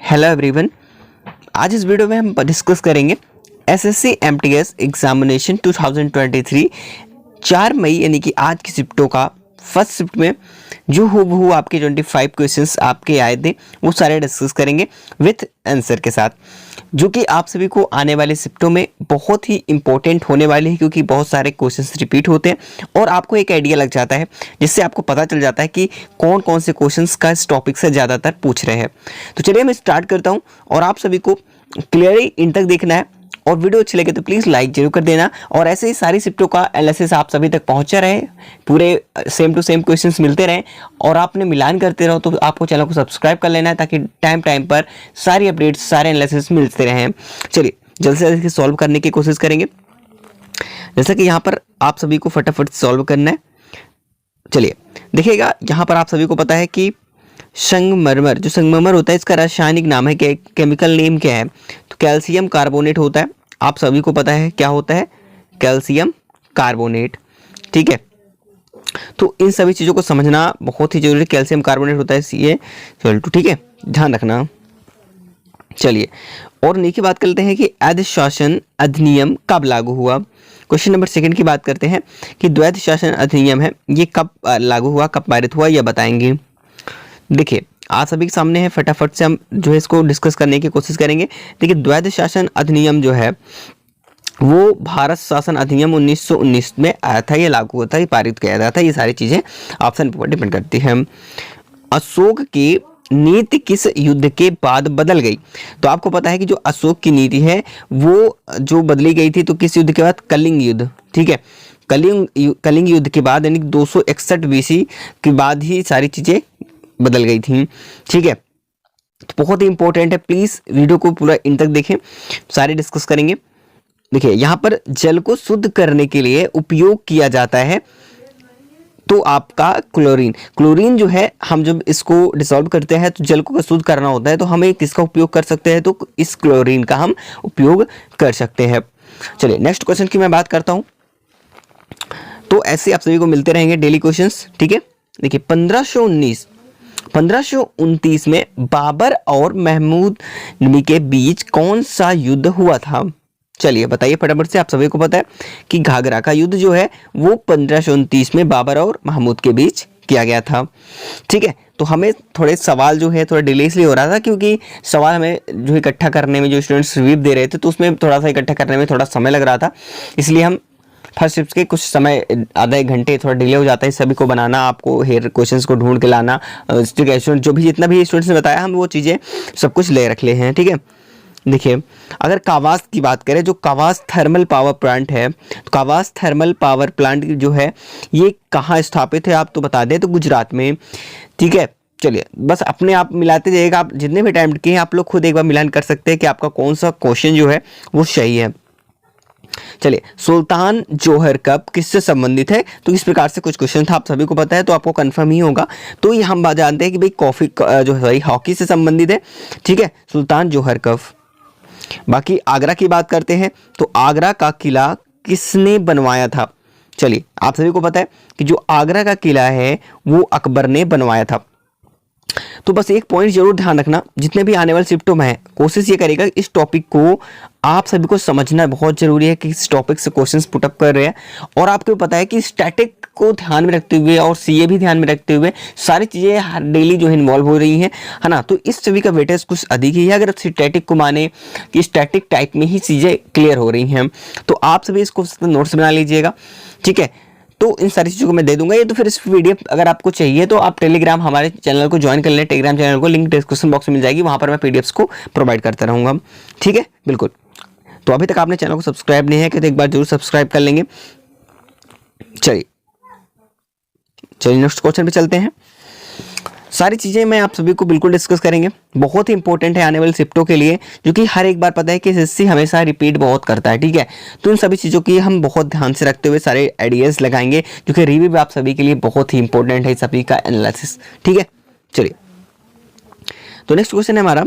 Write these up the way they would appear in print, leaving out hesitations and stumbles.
Hello everyone. आज इस video में हम डिस्कस करेंगे एसएससी एमटीएस एग्जामिनेशन 2023 4 मई यानी कि आज की शिफ्टों का फर्स्ट शिफ्ट में जो हूबहू आपके 25 क्वेश्चंस आपके आए थे वो सारे डिस्कस करेंगे विथ आंसर के साथ, जो कि आप सभी को आने वाले शिफ्टों में बहुत ही इंपॉर्टेंट होने वाले हैं, क्योंकि बहुत सारे क्वेश्चंस रिपीट होते हैं और आपको एक आइडिया लग जाता है जिससे आपको पता चल जाता है कि कौन कौन से क्वेश्चंस का इस टॉपिक से ज़्यादातर पूछ रहे हैं। तो चलिए मैं स्टार्ट करता हूँ और आप सभी को क्लियरली इन तक देखना है और वीडियो अच्छी लगे तो प्लीज़ लाइक जरूर कर देना। और ऐसे ही सारी शिफ्टों का एनालिसिस आप सभी तक पहुंचा रहे, पूरे सेम टू सेम क्वेश्चंस मिलते रहें और आपने मिलान करते रहो, तो आपको चैनल को सब्सक्राइब कर लेना है ताकि टाइम पर सारी अपडेट्स सारे एनालिसिस मिलते रहें। चलिए जल्द से जल्द सॉल्व करने की कोशिश करेंगे, जैसा कि यहाँ पर आप सभी को फटाफट सॉल्व करना है। चलिए देखिएगा, यहाँ पर आप सभी को पता है कि संगमरमर, जो संगमरमर होता है इसका रासायनिक नाम है, केमिकल नेम क्या है? तो कैल्शियम कार्बोनेट होता है। आप सभी को पता है क्या होता है? Calcium carbonate. ठीक है, तो इन सभी चीज़ों को समझना बहुत ही जरूरी है। कैल्शियम कार्बोनेट होता है CaCl2। ठीक है, ध्यान रखना। चलिए और नीचे बात करते हैं कि द्वैध शासन अधिनियम कब लागू हुआ। क्वेश्चन नंबर 2 की बात करते हैं कि द्वैध शासन अधिनियम है ये कब लागू हुआ, कब पारित हुआ, यह बताएंगे। देखिए आप सभी के सामने है, फटाफट से हम जो है इसको डिस्कस करने की कोशिश करेंगे। देखिए द्वैध शासन अधिनियम जो है वो भारत शासन अधिनियम 1919 में आया था, ये लागू होता है, ये पारित किया गया था। ये सारी चीज़ें ऑप्शन पर डिपेंड करती हैं। अशोक की नीति किस युद्ध के बाद बदल गई? तो आपको पता है कि जो अशोक की नीति है वो जो बदली गई थी, तो किस युद्ध के बाद? कलिंग युद्ध। ठीक है, कलिंग युद्ध के बाद यानी 261 BC के बाद ही सारी चीज़ें बदल गई थी। ठीक है, तो बहुत ही इंपॉर्टेंट है, प्लीज वीडियो को पूरा इन तक देखें, सारे डिस्कस करेंगे। देखिए यहाँ पर जल को शुद्ध करने के लिए उपयोग किया जाता है तो आपका क्लोरीन जो है, हम जब इसको डिसॉल्व करते हैं तो जल को शुद्ध करना होता है, तो हमें किसका उपयोग कर सकते हैं? तो इस क्लोरीन का हम उपयोग कर सकते हैं। चलिए नेक्स्ट क्वेश्चन की मैं बात करता हूं। तो ऐसे आप सभी को मिलते रहेंगे डेली क्वेश्चंस। ठीक है, देखिए 1529 में बाबर और महमूद नबी के बीच कौन सा युद्ध हुआ था? चलिए बताइए फटाफट से। आप सभी को पता है कि घाघरा का युद्ध जो है वो 1529 में बाबर और महमूद के बीच किया गया था। ठीक है, तो हमें थोड़े सवाल जो है थोड़ा डिले इसलिए हो रहा था क्योंकि सवाल हमें जो इकट्ठा करने में, जो स्टूडेंट्स रिव्यू दे रहे थे तो उसमें थोड़ा सा इकट्ठा करने में थोड़ा समय लग रहा था, इसलिए हम फर्स्ट शिफ्ट के कुछ समय आधा एक घंटे थोड़ा डिले हो जाता है सभी को बनाना, आपको हेयर क्वेश्चंस को ढूंढ के लाना। स्टूडेंट जो भी जितना भी स्टूडेंट्स ने बताया हम वो चीज़ें सब कुछ ले रख ले हैं। ठीक है, देखिए अगर कावास की बात करें, जो कावास थर्मल पावर प्लांट है, तो कावास थर्मल पावर प्लांट जो है ये कहाँ स्थापित है? आप तो बता दें तो गुजरात में। ठीक है, चलिए बस अपने आप मिलाते जाइएगा, आप जितने भी टाइम के हैं आप लोग खुद एक बार मिलान कर सकते हैं कि आपका कौन सा क्वेश्चन जो है वो सही है। चलिए सुल्तान जोहर कप किससे संबंधित है? तो इस प्रकार से कुछ क्वेश्चन था, आप सभी को पता है तो आपको कंफर्म ही होगा। तो ये हम बात जानते हैं कि भाई कॉफी जो सॉरी हॉकी से संबंधित है। ठीक है, सुल्तान जोहर कप। बाकी आगरा की बात करते हैं तो आगरा का किला किसने बनवाया था? चलिए आप सभी को पता है कि जो आगरा का किला है वो अकबर ने बनवाया था। तो बस एक पॉइंट जरूर ध्यान रखना, जितने भी आने वाले शिफ्टों में है कोशिश ये करेगा इस टॉपिक को आप सभी को समझना बहुत जरूरी है कि इस टॉपिक से क्वेश्चंस पुटअप कर रहे हैं। और आपको पता है कि स्टैटिक को ध्यान में रखते हुए और CA भी ध्यान में रखते हुए सारी चीज़ें डेली जो है इन्वॉल्व हो रही हैं, है ना। तो इस सभी का वेटेज कुछ अधिक ही है अगर स्टैटिक को माने कि स्टैटिक टाइप में ही चीज़ें क्लियर हो रही हैं। तो आप सभी इसको नोट्स बना लीजिएगा। ठीक है, तो इन सारी चीज़ों को मैं दे दूंगा। ये तो फिर इस PDF अगर आपको चाहिए तो आप टेलीग्राम हमारे चैनल को ज्वाइन कर लें। टेलीग्राम चैनल को लिंक डिस्क्रिप्शन बॉक्स में मिल जाएगी, वहाँ पर मैं PDFs को प्रोवाइड करता रहूँगा। ठीक है, बिल्कुल। तो अभी तक आपने चैनल को सब्सक्राइब नहीं है कि तो एक बार जरूर सब्सक्राइब कर लेंगे। चलिए नेक्स्ट क्वेश्चन पे चलते हैं। सारी चीज़ें मैं आप सभी को बिल्कुल डिस्कस करेंगे, बहुत ही इंपॉर्टेंट है आने वाले शिफ्टों के लिए, जो कि हर एक बार पता है कि SSC हमेशा रिपीट बहुत करता है। ठीक है, तो इन सभी चीज़ों की हम बहुत ध्यान से रखते हुए सारे आइडियाज़ लगाएंगे, क्योंकि रिव्यू आप सभी के लिए बहुत ही इंपॉर्टेंट है सभी का एनालिसिस। ठीक है, चलिए तो नेक्स्ट क्वेश्चन है हमारा,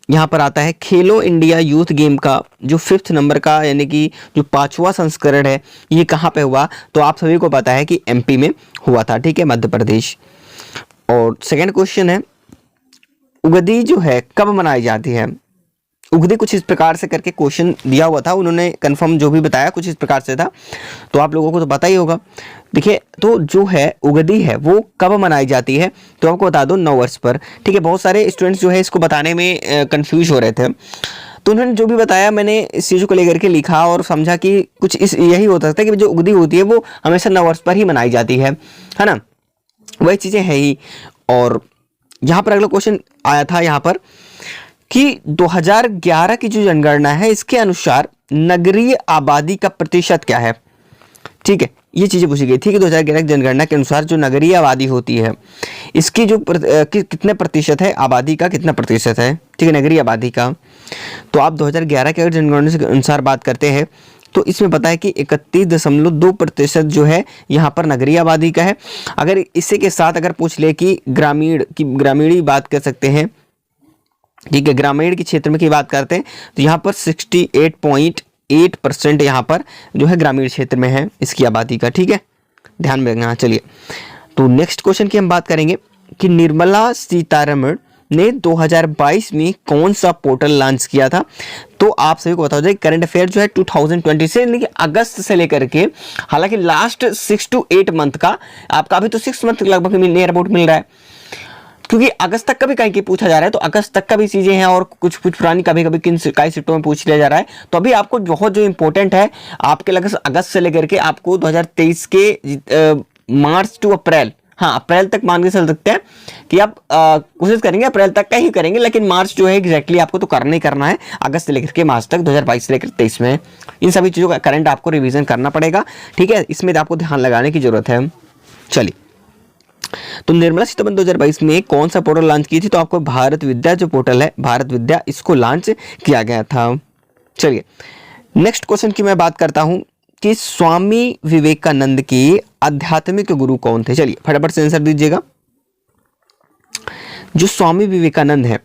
यहाँ पर आता है खेलो इंडिया यूथ गेम का जो 5th नंबर का यानी कि जो 5वां संस्करण है ये कहाँ पे हुआ? तो आप सभी को पता है कि MP में हुआ था। ठीक है, मध्य प्रदेश। और सेकंड क्वेश्चन है उगदी जो है कब मनाई जाती है? उगदी कुछ इस प्रकार से करके क्वेश्चन दिया हुआ था, उन्होंने कंफर्म जो भी बताया कुछ इस प्रकार से था, तो आप लोगों को तो पता ही होगा। देखिए, तो जो है उगदी है वो कब मनाई जाती है, तो आपको बता दो 9 वर्ष पर। ठीक है, बहुत सारे स्टूडेंट्स जो है इसको बताने में कंफ्यूज हो रहे थे, तो उन्होंने जो भी बताया मैंने इस चीज़ को लेकर के लिखा और समझा कि कुछ इस यही होता है कि जो उगदी होती है वो हमेशा 9 वर्ष पर ही मनाई जाती है ना, वही चीज़ें है ही। और यहाँ पर अगला क्वेश्चन आया था यहाँ पर कि 2011 की जो जनगणना है इसके अनुसार नगरीय आबादी का प्रतिशत क्या है। ठीक है, ये चीज़ें पूछी गई थी कि 2011 की जनगणना के अनुसार जो नगरीय आबादी होती है इसकी जो कितने प्रतिशत है, आबादी का कितना प्रतिशत है, ठीक है, नगरीय आबादी का। तो आप 2011 के अगर जनगणना के अनुसार बात करते हैं तो इसमें पता है कि 31.2% जो है यहाँ पर नगरीय आबादी का है। अगर इसी के साथ अगर पूछ ले कि ग्रामीणी बात कर सकते हैं, ठीक है, ग्रामीण के क्षेत्र में की बात करते हैं तो यहाँ पर 68.8% यहाँ पर जो है ग्रामीण क्षेत्र में है इसकी आबादी का। ठीक है, ध्यान में रखना। चलिए, तो नेक्स्ट क्वेश्चन की हम बात करेंगे कि निर्मला सीतारमण ने 2022 में कौन सा पोर्टल लॉन्च किया था। तो आप सभी को बता दो करंट अफेयर जो है 2020 से लेकिन अगस्त से लेकर के, हालांकि लास्ट 6 to 8 मंथ का आपका अभी तो 6 मंथ लगभग नियर अबाउट मिल रहा है, क्योंकि अगस्त तक का भी कहीं पूछा जा रहा है, तो अगस्त तक का भी चीजें हैं और कुछ पुरानी कभी कभी किन कई शिफ्टों में पूछ लिया जा रहा है। तो अभी आपको बहुत जो इंपॉर्टेंट है आपके लगभग अगस्त से लेकर के आपको 2023 के मार्च टू अप्रैल, हाँ अप्रैल तक मान के चल सकते हैं कि आप कोशिश करेंगे अप्रैल तक का ही करेंगे, लेकिन मार्च जो है एग्जैक्टली आपको तो करना ही करना है। अगस्त से लेकर के मार्च तक 2022 से लेकर 23 में इन सभी चीज़ों का करंट आपको रिवीजन करना पड़ेगा। ठीक है, इसमें आपको ध्यान लगाने की जरूरत है। चलिए, तो निर्मला सीतारमण 2022 में कौन सा पोर्टल लॉन्च की थी, तो आपको भारत विद्या जो पोर्टल है भारत विद्या इसको लॉन्च किया गया था। चलिए, नेक्स्ट क्वेश्चन की मैं बात करता हूं कि स्वामी विवेकानंद के आध्यात्मिक गुरु कौन थे। चलिए फटाफट से आंसर दीजिएगा। जो स्वामी विवेकानंद है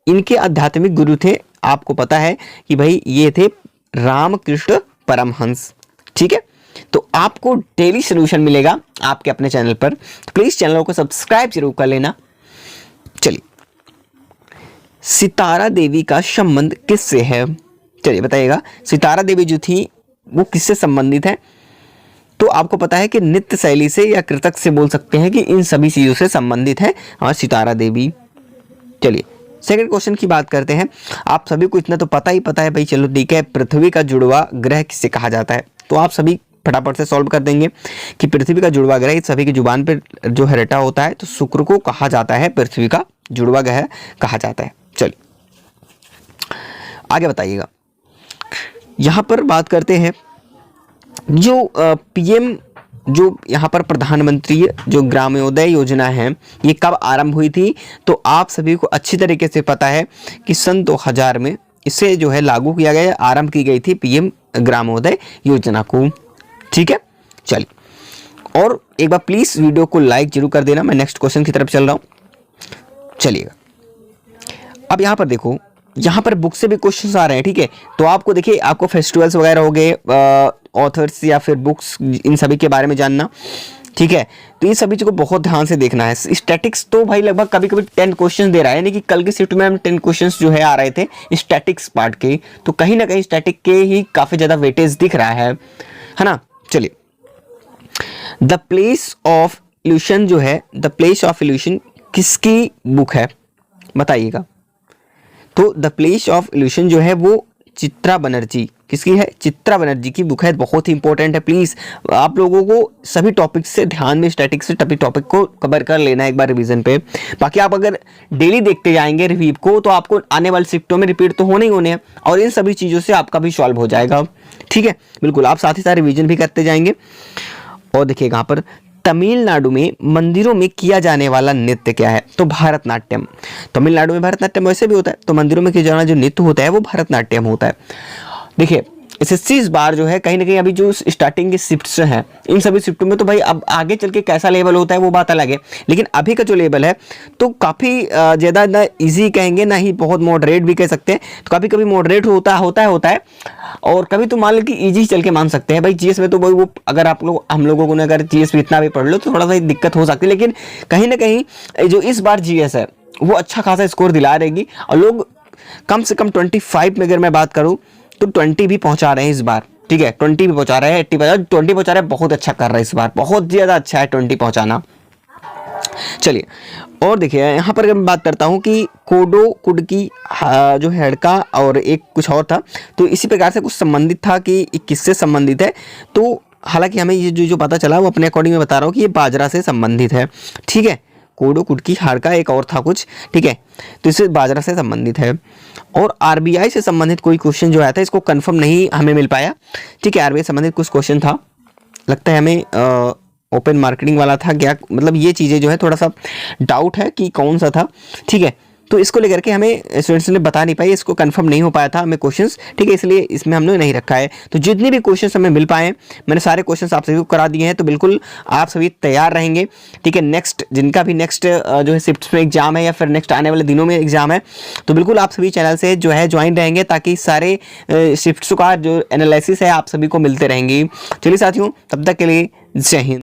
इनके आध्यात्मिक गुरु थे, आपको पता है कि भाई ये थे रामकृष्ण परमहंस। ठीक है, तो आपको डेली सोल्यूशन मिलेगा आपके अपने चैनल पर, तो प्लीज चैनल को सब्सक्राइब जरूर कर लेना। चलिए, सितारा देवी का संबंध किससे है, चलिए बताइएगा। सितारा देवी जो थी वो किससे संबंधित है, तो आपको पता है कि नृत्य शैली से या कृतक से बोल सकते हैं कि इन सभी चीजों से संबंधित है और सितारा देवी। चलिए सेकंड क्वेश्चन की बात करते हैं। आप सभी को इतना तो पता ही पता है भाई, चलो ठीक है। पृथ्वी का जुड़वा ग्रह किसे कहा जाता है, तो आप सभी फटाफट से सॉल्व कर देंगे कि पृथ्वी का जुड़वा ग्रह सभी की जुबान पर जो है रटा होता है, तो शुक्र को कहा जाता है पृथ्वी का जुड़वा ग्रह कहा जाता है। चलिए आगे बताइएगा। यहां पर बात करते हैं जो पीएम जो यहाँ पर प्रधानमंत्री जो ग्रामोदय योजना है ये कब आरंभ हुई थी, तो आप सभी को अच्छी तरीके से पता है कि सन 2000 में इसे जो है लागू किया गया, आरंभ की गई थी पीएम ग्रामोदय योजना को। ठीक है, चलिए और एक बार प्लीज वीडियो को लाइक जरूर कर देना। मैं नेक्स्ट क्वेश्चन की तरफ चल रहा हूं। चलिएगा, अब यहाँ पर देखो, यहाँ पर बुक से भी क्वेश्चंस आ रहे हैं। ठीक है, तो आपको देखिए, आपको फेस्टिवल्स वगैरह हो गए, ऑथर्स या फिर बुक्स, इन सभी के बारे में जानना। ठीक है, तो ये सभी चीज़ को बहुत ध्यान से देखना है। स्टैटिक्स तो भाई लगभग कभी कभी 10 क्वेश्चन दे रहा है, यानी कि कल के शिफ्ट में हम 10 क्वेश्चन जो है आ रहे थे स्टैटिक्स पार्ट के, तो कहीं ना कहीं स्टैटिक के ही काफ़ी ज़्यादा वेटेज दिख रहा है ना। चलिए, द प्लेस ऑफ इल्यूशन जो है, द प्लेस ऑफ इल्यूशन किसकी बुक है बताइएगा। तो द प्लेस ऑफ इल्यूशन जो है वो चित्रा बनर्जी, किसकी है, चित्रा बनर्जी की बुक है। बहुत ही इंपॉर्टेंट है, प्लीज आप लोगों को सभी टॉपिक से ध्यान में स्टैटिक से टॉपिक को कवर कर लेना है एक बार रिवीजन पे। बाकी आप अगर डेली देखते जाएंगे रिव्यू को तो आपको आने वाले शिफ्टों में रिपीट तो होने ही होने हैं और इन सभी चीज़ों से आपका भी सॉल्व हो जाएगा। ठीक है, बिल्कुल, आप साथ ही साथ रिविजन भी करते जाएंगे। और देखिएगा यहाँ पर तमिलनाडु में मंदिरों में किया जाने वाला नृत्य क्या है, तो भरतनाट्यम। तमिलनाडु में भरतनाट्यम वैसे भी होता है, तो मंदिरों में किया जाना जो नृत्य होता है वो भरतनाट्यम होता है। देखिए एसएससी इस बार जो है कहीं ना कहीं अभी जो स्टार्टिंग की शिफ्ट्स हैं इन सभी शिफ्टों में, तो भाई अब आगे चल के कैसा लेवल होता है वो बात अलग है, लेकिन अभी का जो लेवल है तो काफ़ी ज़्यादा ना इजी कहेंगे ना ही बहुत मॉडरेट भी कह सकते हैं। तो कभी कभी मॉडरेट होता है और कभी तो मान लो कि इजी चल के मान सकते हैं। भाई जीएस में तो भाई वो अगर आप लोग हम लोगों को अगर जीएस में इतना भी पढ़ लो तो थोड़ा सा दिक्कत हो सकती है, लेकिन कहीं ना कहीं जो इस बार जीएस है वो अच्छा खासा स्कोर दिला रहेगी। और लोग कम से कम 25 में अगर मैं बात करूँ तो 20 भी पहुंचा रहे हैं इस बार, ठीक है, 20 भी पहुंचा रहे हैं, 80 20 पहुंचा रहे हैं, बहुत अच्छा कर रहे हैं इस बार, बहुत ज़्यादा अच्छा है 20 पहुंचाना। चलिए और देखिए यहाँ पर अगर मैं बात करता हूँ कि कोडो कुडकी जो हेडका और एक कुछ और था, तो इसी प्रकार से कुछ संबंधित था कि किससे संबंधित है। तो हालांकि हमें ये जो पता चला वो अपने अकॉर्डिंग में बता रहा हूँ कि ये बाजरा से संबंधित है, ठीक है। कोडो कुडकी हाड़का एक और था कुछ, ठीक है, तो इससे बाजरा से संबंधित है। और आरबीआई से संबंधित कोई क्वेश्चन जो आया था, इसको कंफर्म नहीं हमें मिल पाया, ठीक है। आरबीआई से संबंधित कुछ क्वेश्चन था, लगता है हमें ओपन मार्केटिंग वाला था क्या, मतलब ये चीज़ें जो है थोड़ा सा डाउट है कि कौन सा था, ठीक है। तो इसको लेकर के हमें स्टूडेंट्स ने बता नहीं पाई, इसको कंफर्म नहीं हो पाया था हमें क्वेश्चंस, ठीक है, इसलिए इसमें हमने नहीं रखा है। तो जितने भी क्वेश्चंस हमें मिल पाए मैंने सारे क्वेश्चंस आप सभी को करा दिए हैं, तो बिल्कुल आप सभी तैयार रहेंगे, ठीक है। नेक्स्ट जिनका भी नेक्स्ट जो है शिफ्ट्स में एग्जाम है या फिर नेक्स्ट आने वाले दिनों में एग्जाम है, तो बिल्कुल आप सभी चैनल से जो है ज्वाइन रहेंगे, ताकि सारे शिफ्ट्स का जो एनालिसिस है आप सभी को मिलते रहेंगे। चलिए साथियों, तब तक के लिए जय हिंद।